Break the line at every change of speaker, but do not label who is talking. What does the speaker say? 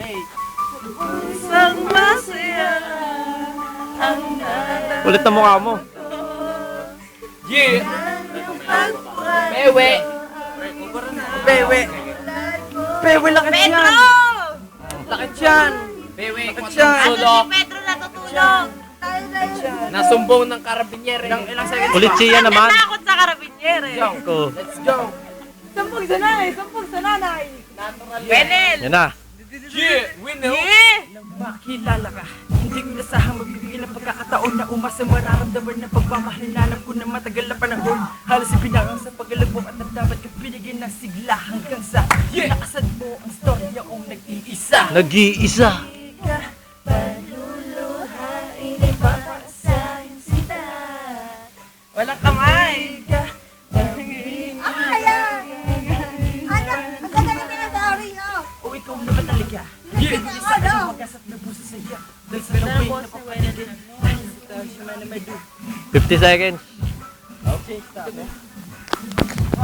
Isang masaya ang nararamdaman.
Ulit na mukha mo.
Yeah! Pewe!
Pewe! Pewe, lakit yan!
Pedro!
Lakit yan!
Pewe,
Bakit
kwat
siya?
ng
Ano
sulok.
si Pedro natutulog?
Nasumbong ng karabinyer.
Ilang seconds
Ulit
pa?
siya naman.
Natakot sa karabinyer eh.
Ko.
Let's go!
Sampung sa nanay! Sampung sa nanay!
Benel!
Yan na.
Yeah! Winner!
Nang makilala ka, hindi ko nasahang magbibigay ng pagkakataon na umasa mararamdaman ng pagmamahal. Hinanap ko na matagal na panahon. Halos ipinangang sa paglalabong at dapat ka binigyan ng sigla hanggang sa pinakasad mo ang storya kong nag-iisa.
Nag-iisa.
Walang kamay! O ikaw na ba talaga? Nagpili sa akin magkasap na puso sa iya. Dahil sa laway na papaligid. Dahil sa siya na may
50 seconds.
Okay, stop.